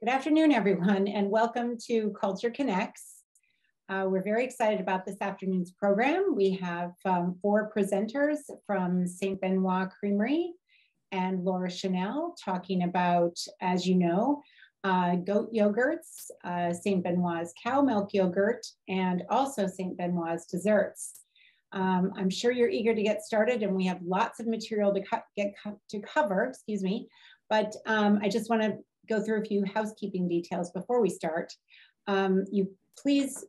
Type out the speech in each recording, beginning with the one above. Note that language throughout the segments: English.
Good afternoon, everyone, and welcome to Culture Connects. We're very excited about this afternoon's program. We have 4 presenters from St. Benoit Creamery and Laura Chenel talking about, as you know, goat yogurts, St. Benoit's cow milk yogurt, and also St. Benoit's desserts. I'm sure you're eager to get started, and we have lots of material to cover, but I just want to go through a few housekeeping details before we start. You please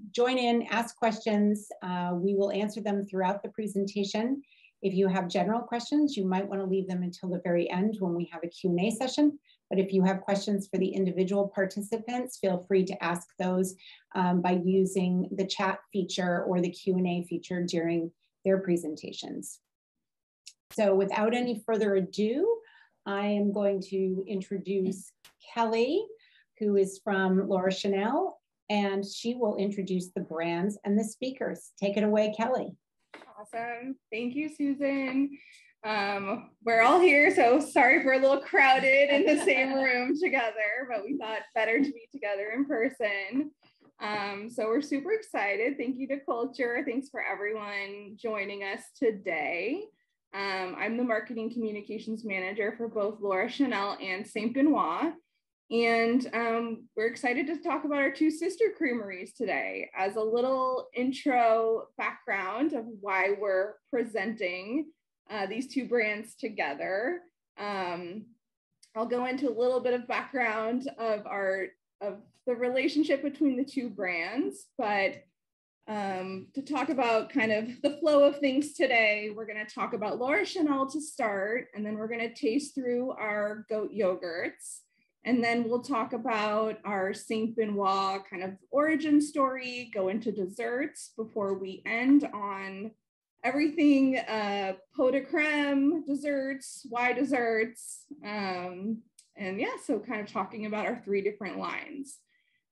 join in, ask questions. We will answer them throughout the presentation. If you have general questions, you might want to leave them until the very end when we have a Q&A session. But if you have questions for the individual participants, feel free to ask those by using the chat feature or the Q&A feature during their presentations. So without any further ado, I am going to introduce Kelly, who is from Laura Chenel, and she will introduce the brands and the speakers. Take it away, Kelly. Awesome. Thank you, Susan. We're all here, so sorry if we're a little crowded in the same room together, but we thought better to be together in person. So we're super excited. Thank you to Culture. Thanks for everyone joining us today. I'm the marketing communications manager for both Laura Chenel and St. Benoit. And we're excited to talk about our 2 sister creameries today. As a little intro background of why we're presenting these 2 brands together, I'll go into a little bit of background of the relationship between the 2 brands, but to talk about kind of the flow of things today, we're going to talk about Laura Chenel to start, and then we're going to taste through our goat yogurts, and then we'll talk about our St. Benoit kind of origin story, go into desserts before we end on everything pot de creme, desserts, why desserts, and yeah, so kind of talking about our 3 different lines.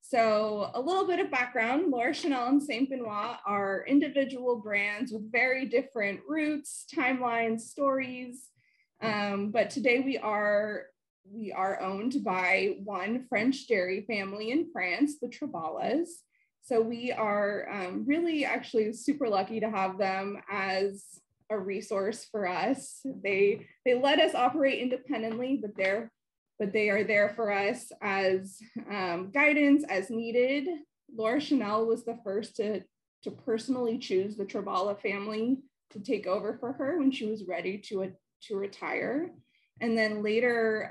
So a little bit of background, Laura Chenel and St. Benoit are individual brands with very different roots, timelines, stories. But today we are owned by one French dairy family in France, the Treballas. So we are really actually super lucky to have them as a resource for us. They let us operate independently, but they are there for us as guidance as needed. Laura Chenel was the first to personally choose the Treballa family to take over for her when she was ready to retire. And then later,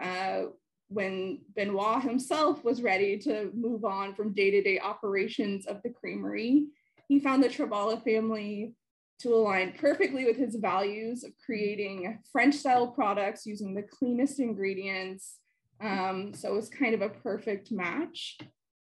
when Benoit himself was ready to move on from day-to-day operations of the creamery, he found the Treballa family to align perfectly with his values of creating French-style products using the cleanest ingredients. So it was kind of a perfect match.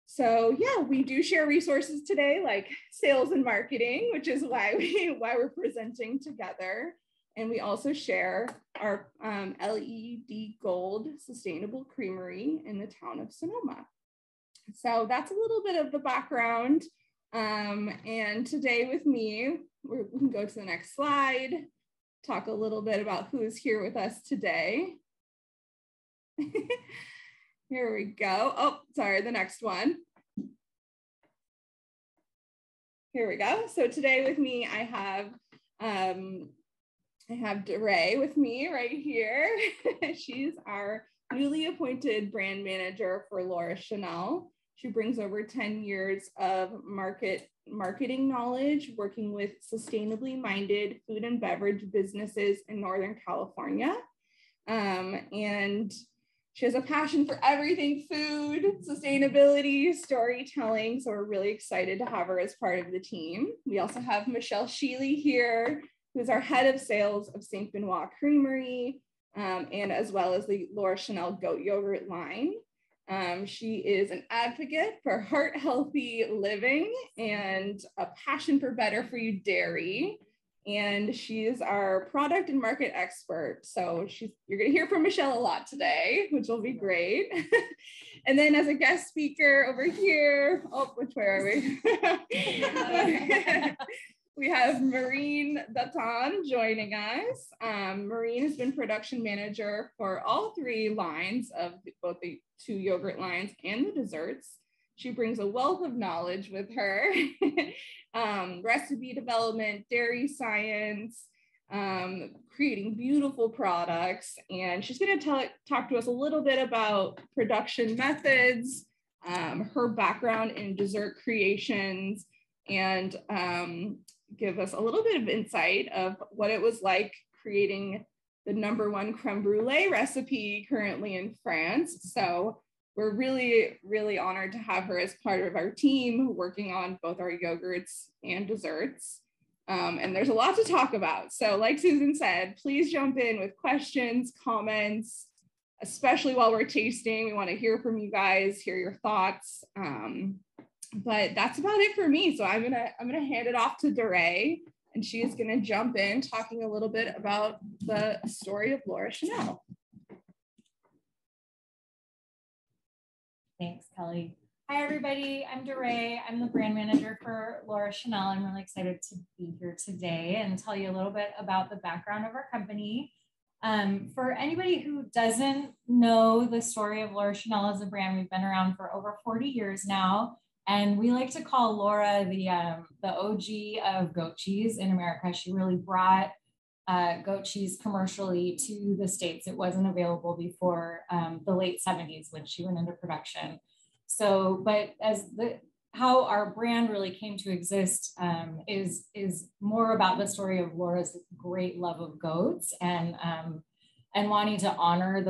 So yeah, we do share resources today like sales and marketing, which is why we're presenting together. And we also share our LED Gold Sustainable Creamery in the town of Sonoma. So that's a little bit of the background. And today with me, we can go to the next slide, talk a little bit about who's here with us today. Here we go. Oh, sorry, the next one. Here we go. So today with me, I have DeRay with me right here. She's our newly appointed brand manager for Laura Chenel. She brings over 10 years of marketing knowledge, working with sustainably minded food and beverage businesses in Northern California. And she has a passion for everything food, sustainability, storytelling. So we're really excited to have her as part of the team. We also have Michelle Sheely here, who's our head of sales of St. Benoit Creamery, and as well as the Laura Chenel goat yogurt line. She is an advocate for heart-healthy living and a passion for better for you dairy. And she is our product and market expert. So you're going to hear from Michelle a lot today, which will be great. And then as a guest speaker over here, oh, which way are we? We have Maureen Datan joining us. Maureen has been production manager for all three lines of both the two yogurt lines and the desserts. She brings a wealth of knowledge with her, recipe development, dairy science, creating beautiful products. And she's going to talk to us a little bit about production methods, her background in dessert creations, and give us a little bit of insight of what it was like creating the #1 creme brulee recipe currently in France. So we're really, really honored to have her as part of our team working on both our yogurts and desserts. And there's a lot to talk about. So like Susan said, please jump in with questions, comments, especially while we're tasting. We want to hear from you guys, hear your thoughts. But that's about it for me. So I'm gonna hand it off to DeRay, and she is gonna jump in talking a little bit about the story of Laura Chenel. Thanks, Kelly. Hi, everybody. I'm DeRay. I'm the brand manager for Laura Chenel. I'm really excited to be here today and tell you a little bit about the background of our company. For anybody who doesn't know the story of Laura Chenel as a brand, we've been around for over 40 years now. And we like to call Laura the OG of goat cheese in America. She really brought goat cheese commercially to the States. It wasn't available before the late 70s when she went into production. So, but how our brand really came to exist is more about the story of Laura's great love of goats and wanting to honor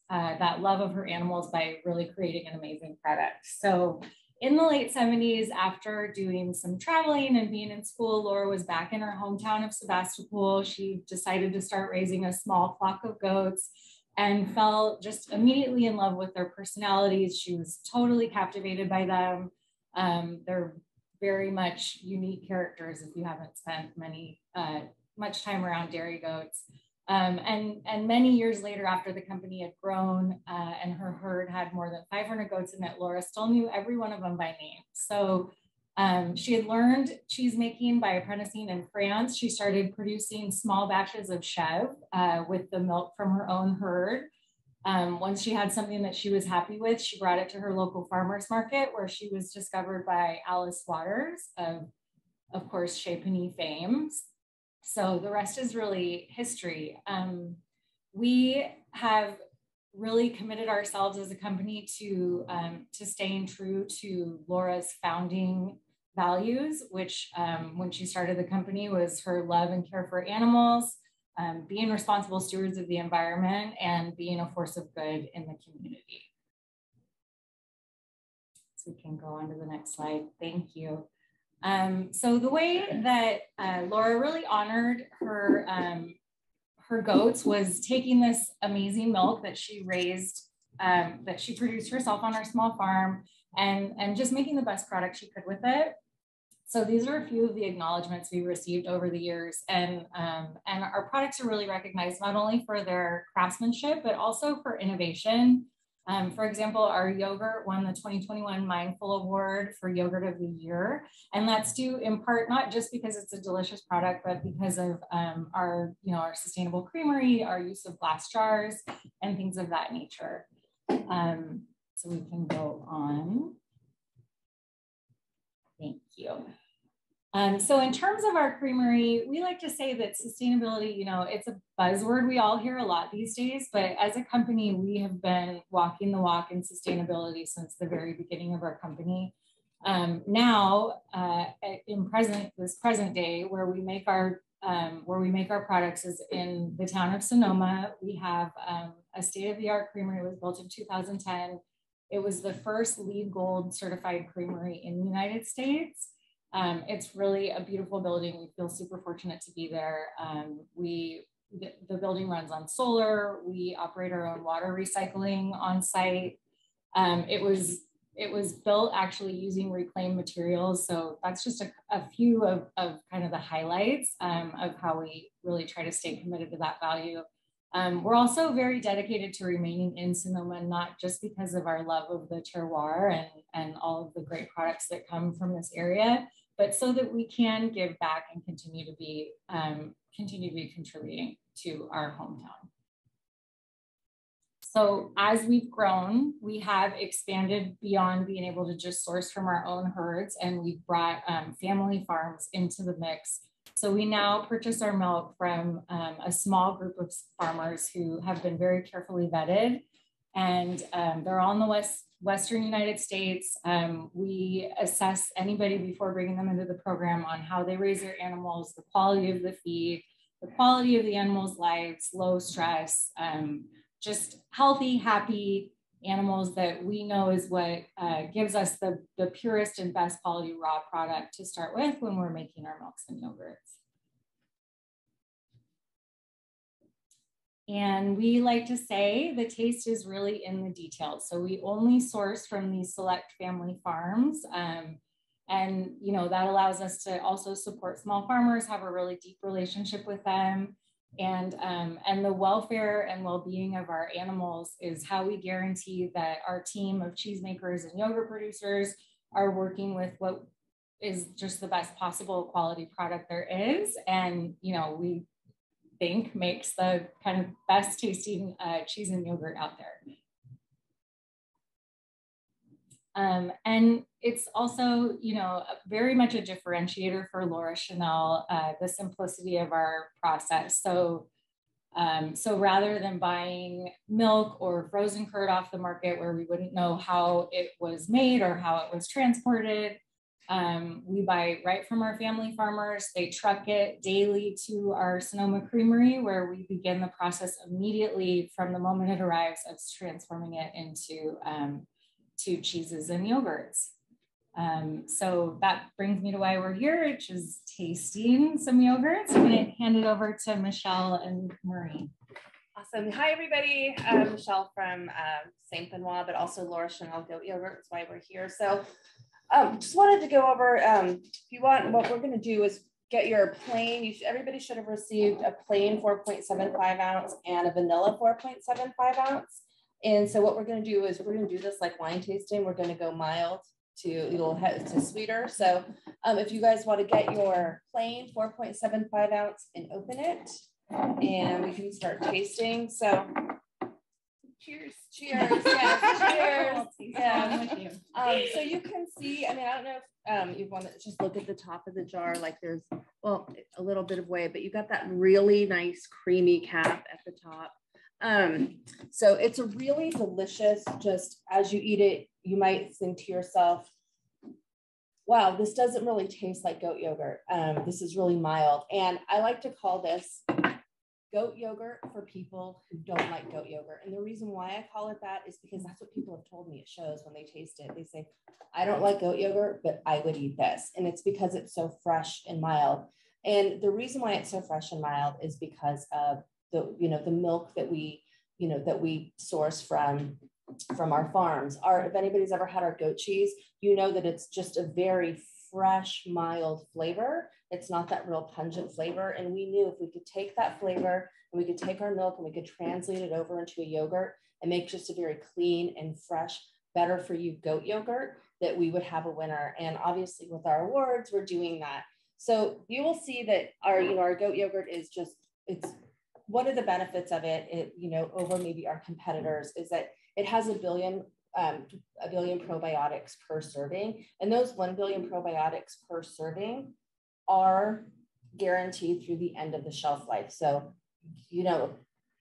that love of her animals by really creating an amazing product. So in the late 70s, after doing some traveling and being in school, Laura was back in her hometown of Sebastopol. She decided to start raising a small flock of goats and fell just immediately in love with their personalities. She was totally captivated by them. They're very much unique characters if you haven't spent much time around dairy goats. And many years later, after the company had grown and her herd had more than 500 goats in it, Laura still knew every one of them by name. So she had learned cheese making by apprenticing in France. She started producing small batches of chèvre with the milk from her own herd. Once she had something that she was happy with, she brought it to her local farmers market, where she was discovered by Alice Waters of course, Chez Panisse fame. So the rest is really history. We have really committed ourselves as a company to staying true to Laura's founding values, which when she started the company was her love and care for animals, being responsible stewards of the environment, and being a force of good in the community. So we can go on to the next slide. Thank you. So the way that Laura really honored her goats was taking this amazing milk that she raised, that she produced herself on her small farm, and just making the best product she could with it. So these are a few of the acknowledgements we received over the years, and our products are really recognized not only for their craftsmanship, but also for innovation. For example, our yogurt won the 2021 Mindful Award for Yogurt of the Year. And that's due in part, not just because it's a delicious product, but because of our sustainable creamery, our use of glass jars, and things of that nature. So we can go on. Thank you. So in terms of our creamery, we like to say that sustainability, it's a buzzword we all hear a lot these days, but as a company, we have been walking the walk in sustainability since the very beginning of our company. Now, this present day, where we make our products is in the town of Sonoma. We have a state-of-the-art creamery. It was built in 2010. It was the first LEED Gold certified creamery in the United States. It's really a beautiful building. We feel super fortunate to be there. The building runs on solar. We operate our own water recycling on site. It was built actually using reclaimed materials. So that's just a few of kind of the highlights of how we really try to stay committed to that value. We're also very dedicated to remaining in Sonoma, not just because of our love of the terroir and all of the great products that come from this area, but so that we can give back and continue to be contributing to our hometown. So as we've grown, we have expanded beyond being able to just source from our own herds, and we've brought family farms into the mix. So we now purchase our milk from a small group of farmers who have been very carefully vetted, and they're all in the Western United States. We assess anybody before bringing them into the program on how they raise their animals, the quality of the feed, the quality of the animals' lives, low stress, just healthy, happy animals that we know is what gives us the purest and best quality raw product to start with when we're making our milks and yogurts. And we like to say the taste is really in the details. So we only source from these select family farms. And you know, that allows us to also support small farmers, have a really deep relationship with them. And the welfare and well-being of our animals is how we guarantee that our team of cheesemakers and yogurt producers are working with what is just the best possible quality product there is. And, you know, we think makes the kind of best tasting cheese and yogurt out there. And it's also, you know, very much a differentiator for Laura Chenel, the simplicity of our process. So, so rather than buying milk or frozen curd off the market where we wouldn't know how it was made or how it was transported, we buy right from our family farmers. They truck it daily to our Sonoma Creamery, where we begin the process immediately from the moment it arrives of transforming it into to cheeses and yogurts. So that brings me to why we're here, which is tasting some yogurts. I'm going to hand it over to Michelle and Marie. Awesome. Hi, everybody. Michelle from St. Benoit, but also Laura Chenel Goat Yogurt. That's why we're here. So just wanted to go over, if you want, what we're going to do is get your plain, everybody should have received a plain 4.75 ounce and a vanilla 4.75 ounce. And so what we're going to do is we're going to do this like wine tasting. We're going to go mild to sweeter. So if you guys want to get your plain 4.75 ounce and open it, and we can start tasting. So cheers. Cheers. Yes, cheers. Yeah. So you can see, I mean, I don't know if you want to just look at the top of the jar, like there's, well, a little bit of whey, but you got that really nice creamy cap at the top. So it's a really delicious, just as you eat it, you might think to yourself, wow, this doesn't really taste like goat yogurt. This is really mild. And I like to call this goat yogurt for people who don't like goat yogurt. And the reason why I call it that is because that's what people have told me it shows when they taste it. They say, I don't like goat yogurt, but I would eat this. And it's because it's so fresh and mild. And the reason why it's so fresh and mild is because of the milk that we source from our farms. If anybody's ever had our goat cheese, you know that it's just a very fresh, mild flavor. It's not that real pungent flavor. And we knew if we could take that flavor and we could take our milk and we could translate it over into a yogurt and make just a very clean and fresh, better for you goat yogurt, that we would have a winner. And obviously with our awards, we're doing that. So you will see that our goat yogurt is just, it's one of the benefits of it, over maybe our competitors, is that it has a billion probiotics per serving. And those 1 billion probiotics per serving are guaranteed through the end of the shelf life. So,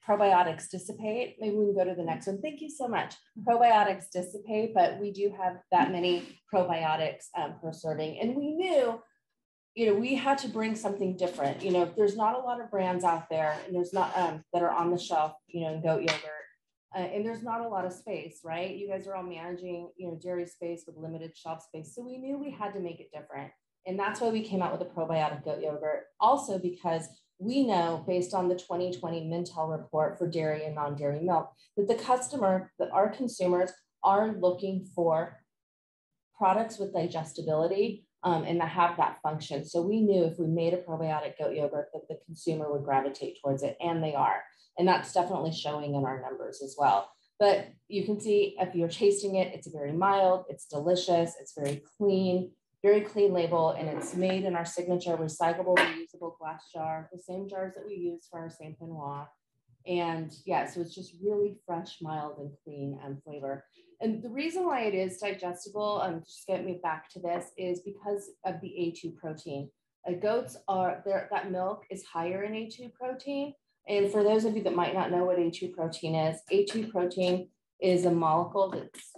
probiotics dissipate. Maybe we can go to the next one. Thank you so much. Probiotics dissipate, but we do have that many probiotics per serving. And we knew, we had to bring something different. There's not a lot of brands out there, and there's not that are on the shelf, in goat yogurt, and there's not a lot of space, right? You guys are all managing, dairy space with limited shelf space. So we knew we had to make it different. And that's why we came out with a probiotic goat yogurt. Also because we know, based on the 2020 Mintel report for dairy and non-dairy milk, that our consumers are looking for products with digestibility and that have that function. So we knew if we made a probiotic goat yogurt that the consumer would gravitate towards it, and they are. And that's definitely showing in our numbers as well. But you can see if you're tasting it, it's very mild, it's delicious, it's very clean, very clean label, and it's made in our signature recyclable, reusable glass jar, the same jars that we use for our Saint Benoit. And yeah, so it's just really fresh, mild, and clean flavor. And the reason why it is digestible, just get me back to this, is because of the A2 protein. Goats are, that milk is higher in A2 protein. And for those of you that might not know what A2 protein is, A2 protein is a molecule that's,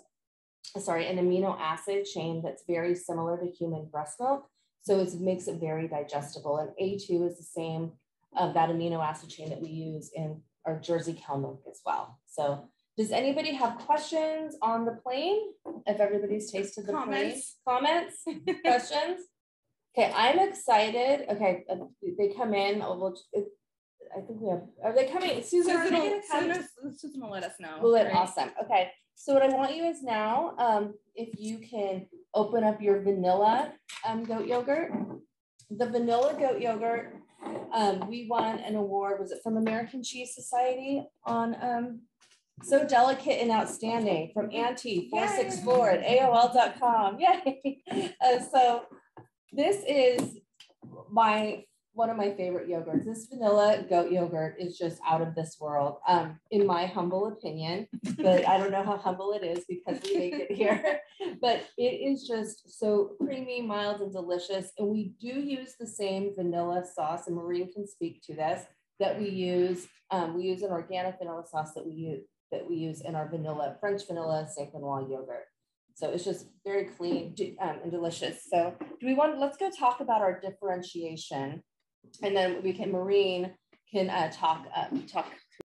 an amino acid chain that's very similar to human breast milk. So it makes it very digestible. And A2 is the same of that amino acid chain that we use in our Jersey cow milk as well. So does anybody have questions on the plain? If everybody's tasted the plain? Comments? Questions? Okay, I'm excited. Okay, they come in. I think we have, are they coming? Susan will let us know. Right? Awesome. Okay, so what I want you is now, if you can open up your vanilla goat yogurt. The vanilla goat yogurt, we won an award, was it from American Cheese Society on So Delicate and Outstanding from Auntie 464 at AOL.com. Yay! So this is one of my favorite yogurts. This vanilla goat yogurt is just out of this world, in my humble opinion, but I don't know how humble it is because we make it here, but it is just so creamy, mild, and delicious. And we do use the same vanilla sauce, and Maureen can speak to this, that we use. We use an organic vanilla sauce that we use in our French vanilla Saint Benoit yogurt. So it's just very clean and delicious. So let's go talk about our differentiation. And then Maureen can talk